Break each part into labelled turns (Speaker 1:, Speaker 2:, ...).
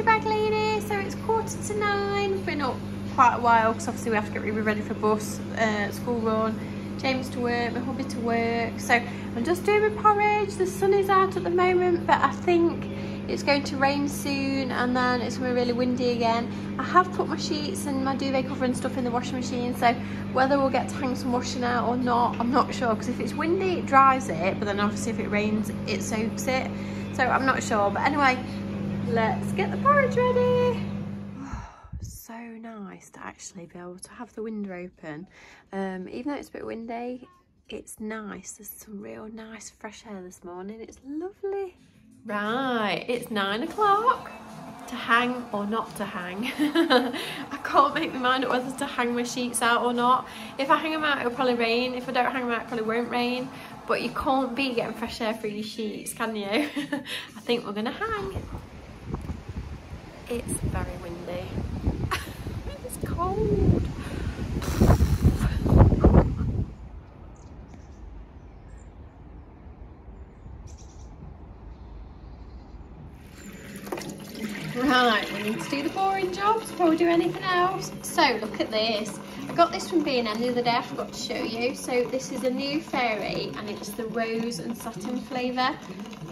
Speaker 1: crazy bag lady. So it's 9:15. We've been up quite a while because obviously we have to get really ready for bus, school run. James to work, my hubby to work. So I'm just doing my porridge. The sun is out at the moment, but I think it's going to rain soon and then it's going to be really windy again. I have put my sheets and my duvet cover and stuff in the washing machine, so whether we'll get to hang some washing out or not, I'm not sure, because if it's windy it dries it, but then obviously if it rains it soaks it, so I'm not sure. But anyway, let's get the porridge ready. So nice to actually be able to have the window open, even though it's a bit windy. It's nice, there's some real nice fresh air this morning. It's lovely. Right, it's 9 o'clock. To hang or not to hang. I can't make my mind up whether to hang my sheets out or not. If I hang them out it'll probably rain, if I don't hang them out it probably won't rain, but you can't be getting fresh air through your sheets, can you? I think we're gonna hang. It's very windy. It's cold. Right, we need to do the boring jobs before we do anything else. So look at this. I got this from B&M the other day, I forgot to show you. So this is a new fairy and it's the rose and satin flavour.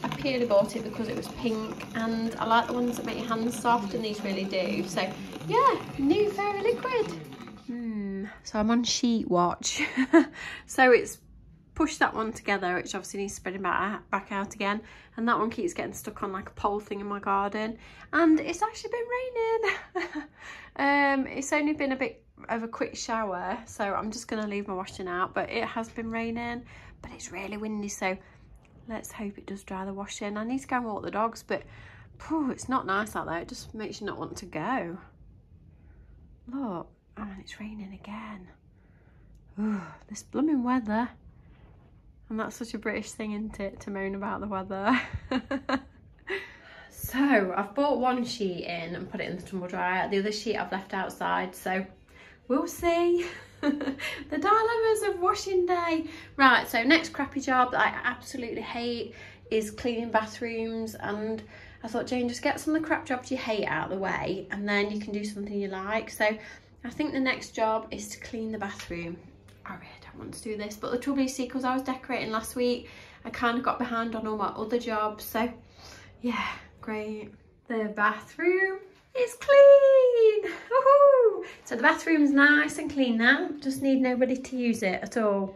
Speaker 1: I purely bought it because it was pink and I like the ones that make your hands soft, and these really do. So yeah, new fairy liquid. So I'm on sheet watch. So it's push that one together, which obviously needs spreading back out again, and that one keeps getting stuck on like a pole thing in my garden, and it's actually been raining. It's only been a bit of a quick shower, so I'm just going to leave my washing out, but it has been raining, but it's really windy, so let's hope it does dry the washing. I need to go and walk the dogs, but it's not nice out there. It just makes you not want to go. Look, oh, and it's raining again. Ooh, this blooming weather. And that's such a British thing, isn't it, to moan about the weather. So I've bought one sheet in and put it in the tumble dryer. The other sheet I've left outside, so we'll see. The dilemmas of washing day. Right, so next crappy job that I absolutely hate is cleaning bathrooms, and I thought, Jane, just get some of the crap jobs you hate out of the way and then you can do something you like. So I think the next job is to clean the bathroom. I really don't want to do this, but the trouble is, because I was decorating last week, I kind of got behind on all my other jobs, so yeah, great. The bathroom is clean. Woohoo! So the bathroom's nice and clean now, just need nobody to use it at all.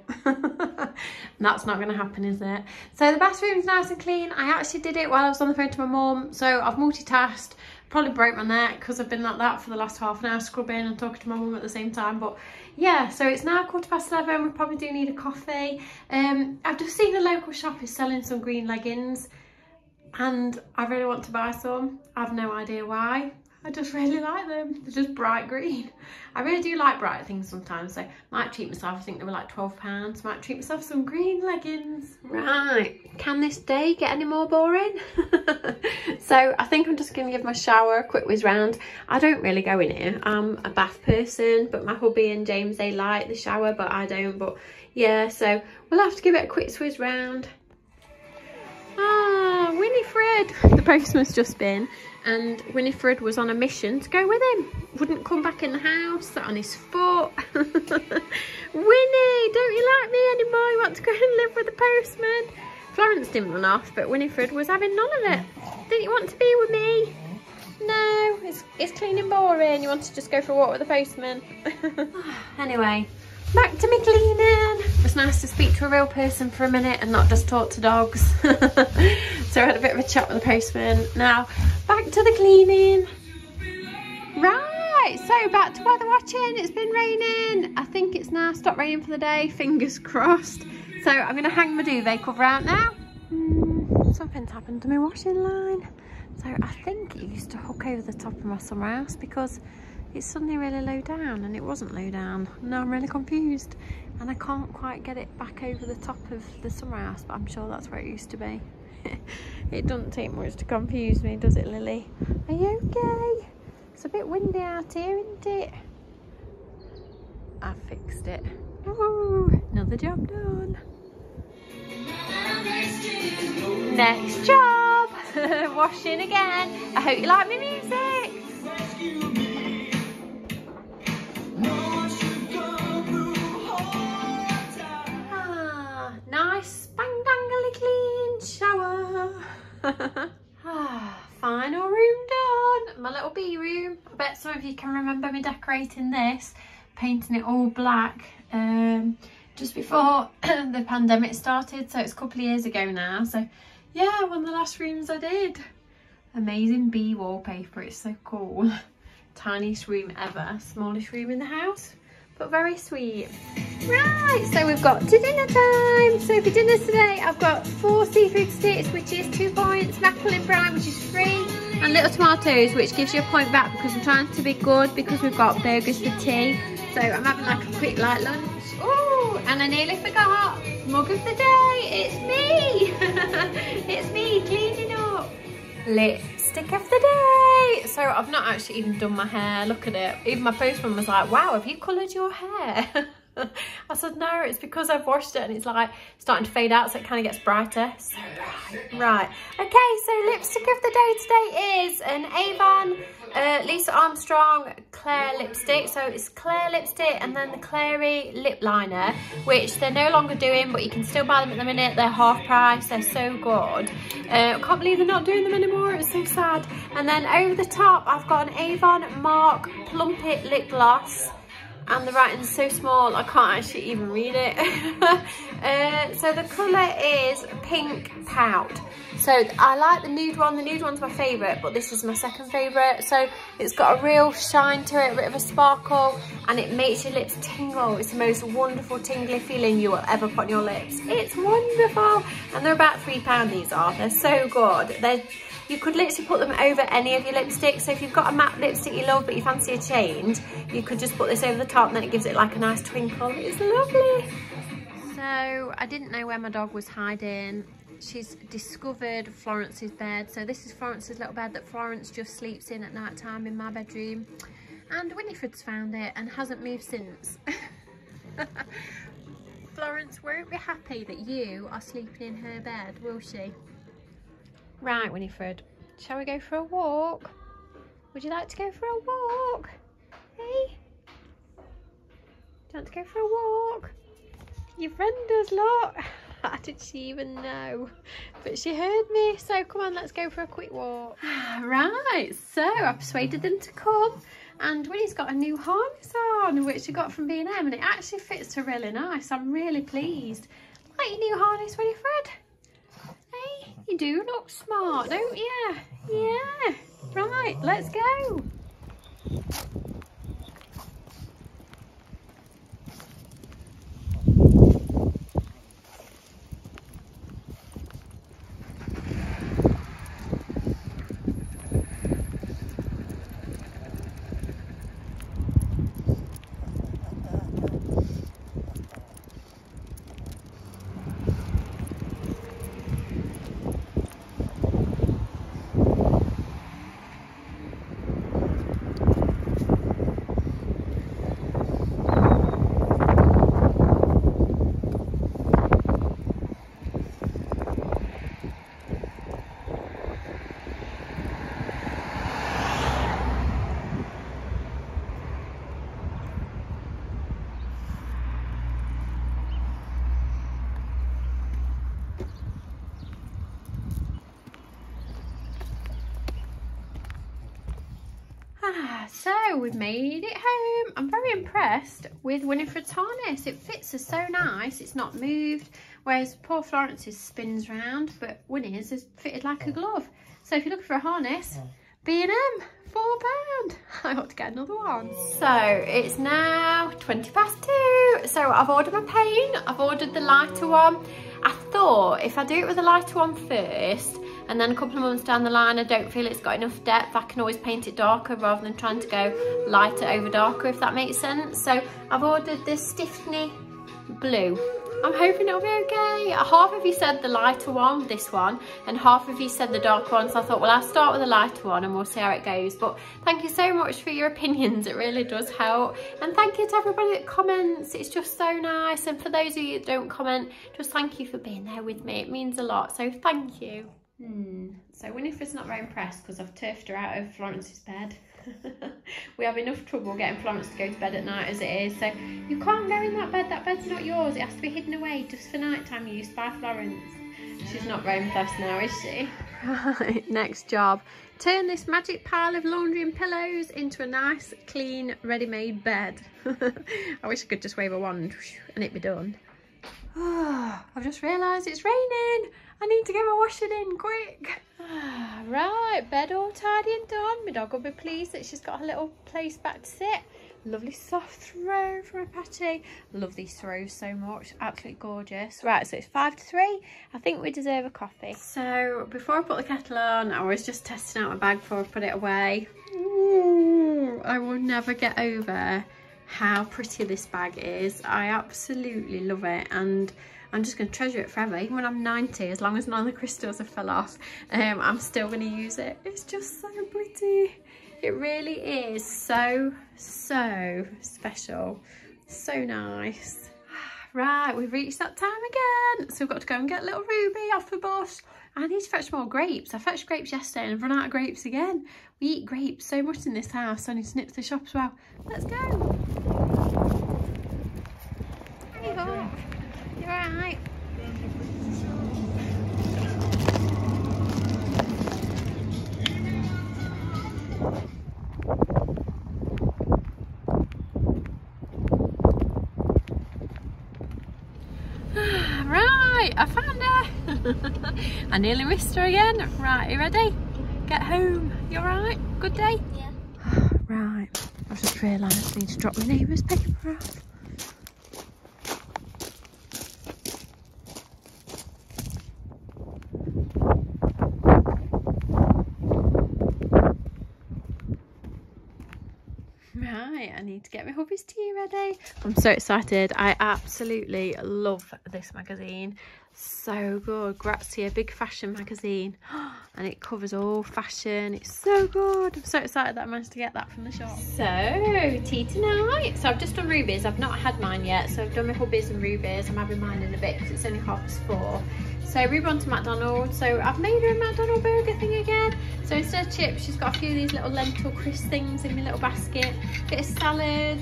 Speaker 1: That's not going to happen, is it? So the bathroom's nice and clean. I actually did it while I was on the phone to my mum, so I've multitasked. Probably broke my neck because I've been like that for the last half an hour, scrubbing and talking to my mum at the same time. But yeah, so it's now 11:15. We probably do need a coffee. I've just seen a local shop is selling some green leggings and I really want to buy some. I have no idea why. I just really like them. They're just bright green. I really do like bright things sometimes, so might treat myself. I think they were like £12. Might treat myself some green leggings. Right, can this day get any more boring? So I think I'm just going to give my shower a quick whiz round. I don't really go in here. I'm a bath person, but my hubby and James, they like the shower, but I don't. But yeah, so we'll have to give it a quick whiz round. Ah, Winifred. The postman's just been, and Winifred was on a mission to go with him. Wouldn't come back in the house, sat on his foot. Winnie, don't you like me anymore? You want to go and live with the postman? Florence didn't run off, but Winifred was having none of it. Didn't you want to be with me? No, it's clean and boring. You want to just go for a walk with the postman? Anyway, back to me cleaning. It's nice to speak to a real person for a minute and not just talk to dogs. So I had a bit of a chat with the postman. Now, back to the cleaning. Right, so back to weather watching. It's been raining. I think it's now stopped raining for the day, fingers crossed. So I'm going to hang my duvet cover out now. Something's happened to my washing line. So I think it used to hook over the top of my summer house because it's suddenly really low down, and it wasn't low down. Now I'm really confused and I can't quite get it back over the top of the summer house, but I'm sure that's where it used to be. It doesn't take much to confuse me, does it, Lily? Are you okay? It's a bit windy out here, isn't it? I fixed it. Ooh, another job done. Next job. Washing again. I hope you like my music. Final room done. My little bee room. I bet some of you can remember me decorating this, painting it all black just before the pandemic started, so it's a couple of years ago now. So yeah, one of the last rooms I did. Amazing bee wallpaper, it's so cool. Tiniest room ever, smallest room in the house, but very sweet. Right, so we've got to dinner time. So for dinner today, I've got 4 seafood sticks, which is 2 points, mackerel in brine, which is free, and little tomatoes, which gives you a point back because I'm trying to be good because we've got burgers for tea. So I'm having like a quick light lunch. Oh, and I nearly forgot, mug of the day, it's me. It's me cleaning up. Lipstick of the day. So I've not actually even done my hair, look at it. Even my postman was like, wow, have you coloured your hair? I said no, it's because I've washed it and it's like starting to fade out, so it kind of gets brighter. So bright. Right, okay, so lipstick of the day today is an Avon Lisa Armstrong Claire lipstick. So it's Claire lipstick and then the Clary lip liner, which they're no longer doing, but you can still buy them at the minute. They're half price, they're so good. I can't believe they're not doing them anymore, it's so sad. And then over the top I've got an Avon Mark Plumpet lip gloss, and the writing's so small I can't actually even read it. So the colour is Pink Pout. So I like the nude one. The nude one's my favourite, but this is my second favourite. So it's got a real shine to it, a bit of a sparkle, and it makes your lips tingle. It's the most wonderful tingly feeling you will ever put on your lips. It's wonderful. And they're about £3, these are. They're so good. You could literally put them over any of your lipsticks. So if you've got a matte lipstick you love but you fancy a change, you could just put this over the top and then it gives it like a nice twinkle. It's lovely. So I didn't know where my dog was hiding. She's discovered Florence's bed. So this is Florence's little bed that Florence just sleeps in at night time in my bedroom. And Winifred's found it and hasn't moved since. Florence won't be happy that you are sleeping in her bed, will she? Right, Winifred, shall we go for a walk? Would you like to go for a walk? Hey? Do you want to go for a walk? Your friend does, look. How did she even know? But she heard me, so come on, let's go for a quick walk. Right, so I persuaded them to come, and Winnie's got a new harness on, which she got from B&M, and it actually fits her really nice. I'm really pleased. Like your new harness, Winifred? Hey, you do look smart, don't you? Yeah. Right, let's go. So we've made it home. I'm very impressed with Winifred's harness. It fits her so nice. It's not moved, whereas poor Florence's spins round, but Winnie's is fitted like a glove. So if you're looking for a harness, B&M, £4. I ought to get another one. So it's now 2:20. So I've ordered my paint. I've ordered the lighter one. I thought if I do it with the lighter one first, and then a couple of months down the line I don't feel it's got enough depth, I can always paint it darker rather than trying to go lighter over darker, if that makes sense. So I've ordered this Stiffny blue. I'm hoping it'll be okay. Half of you said the lighter one, this one, and half of you said the dark one, so I thought, well, I'll start with the lighter one and we'll see how it goes. But thank you so much for your opinions, it really does help. And thank you to everybody that comments, it's just so nice. And for those of you that don't comment, just thank you for being there with me, it means a lot, so thank you. So Winifred's not very impressed because I've turfed her out of Florence's bed. We have enough trouble getting Florence to go to bed at night as it is, so you can't go in that bed's not yours, it has to be hidden away just for night time, used by Florence. She's not very impressed now, is she? Right, next job. Turn this magic pile of laundry and pillows into a nice, clean, ready-made bed. I wish I could just wave a wand and it'd be done. Oh, I've just realised it's raining. I need to get my washing in, quick. Right, bed all tidy and done. My dog will be pleased that she's got her little place back to sit. Lovely soft throw from a Patty. Love these throws so much, absolutely gorgeous. Right, so it's 5 to 3. I think we deserve a coffee. So before I put the kettle on, I was just testing out my bag before I put it away. Ooh, I will never get over how pretty this bag is. I absolutely love it, and I'm just going to treasure it forever. Even when I'm 90, as long as none of the crystals have fell off, I'm still going to use it. It's just so pretty. It really is so special. So nice. Right, we've reached that time again. So we've got to go and get little Ruby off the bus. I need to fetch more grapes. I fetched grapes yesterday and I've run out of grapes again. We eat grapes so much in this house. So I need to nip to the shop as well. Let's go. Hey, Hawk. You alright? Right, I found her. I nearly missed her again. Right, you ready? Get home. You alright? Good day?
Speaker 2: Yeah.
Speaker 1: Right, I've just realised I need to drop my neighbour's paper off. Right, I need to get my hubby's tea ready. I'm so excited. I absolutely love this magazine. So good. Grazia, big fashion magazine. And it covers all fashion. It's so good. I'm so excited that I managed to get that from the shop. So, tea tonight. So I've just done Ruby's. I've not had mine yet. So I've done my hubby's and Ruby's. I'm having mine in a bit because it's only 4:30. So Ruby went to McDonald's. So I've made her a McDonald's burger thing again. So instead of chips, she's got a few of these little lentil crisp things in my little basket. Bit of salad.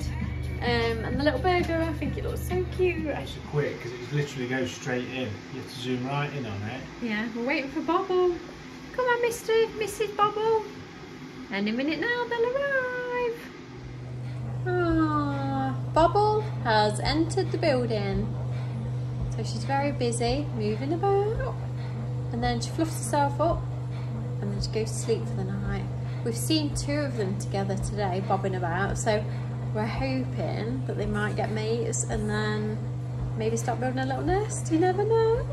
Speaker 1: And the little burger, I think it looks so cute.
Speaker 3: It's quick because it literally goes straight in. You have to zoom right in on it.
Speaker 1: Yeah, we're waiting for Bobble. Come on, Mrs. Bobble. Any minute now they'll arrive. Ah, Bobble has entered the building. So she's very busy moving about. And then she fluffs herself up and then she goes to sleep for the night. We've seen 2 of them together today, bobbing about. So we're hoping that they might get mates and then maybe start building a little nest. You never know.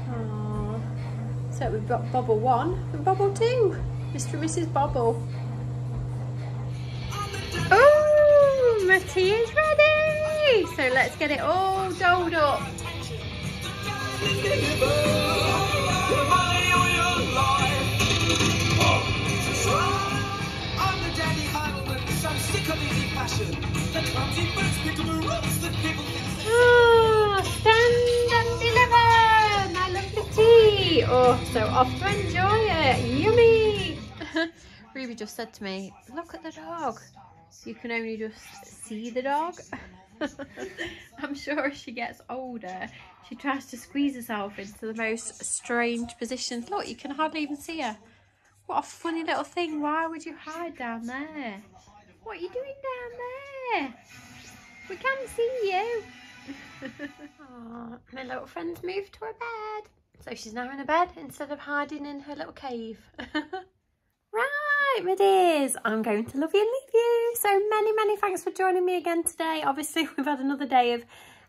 Speaker 1: Aww. So we've got Bobble 1 and Bobble 2. Mr. and Mrs. Bobble. Oh, my tea is ready. So let's get it all dolled up. Oh, stand and deliver my lovely tea. Oh, so off to enjoy it. Yummy. Ruby just said to me, look at the dog. You can only just see the dog. I'm sure as she gets older, she tries to squeeze herself into the most strange positions. Look, you can hardly even see her. What a funny little thing. Why would you hide down there? What are you doing down there? We can see you. Oh, my little friend's moved to her bed. So she's now in her bed instead of hiding in her little cave. Right, my dears, I'm going to love you and leave you. So many thanks for joining me again today. Obviously, we've had another day of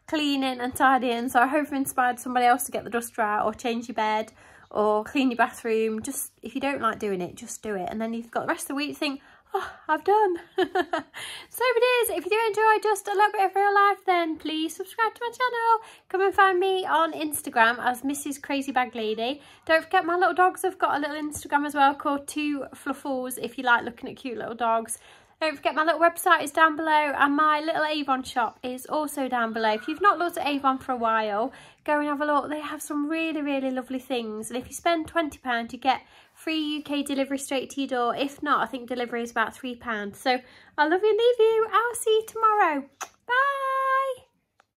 Speaker 1: cleaning and tidying. So I hope I've inspired somebody else to get the duster out or change your bed or clean your bathroom. Just, if you don't like doing it, just do it. And then you've got the rest of the week to think, oh, I've done. So it is. If you do enjoy just a little bit of real life, then please subscribe to my channel. Come and find me on Instagram as mrscrazybaglady. Don't forget my little dogs have got a little Instagram as well called 2 Fluffles if you like looking at cute little dogs. Don't forget my little website is down below and my little Avon shop is also down below. If you've not looked at Avon for a while, go and have a look. They have some really lovely things. And if you spend £20, you get free UK delivery straight to your door. If not, I think delivery is about £3. So I love you and leave you. I'll see you tomorrow.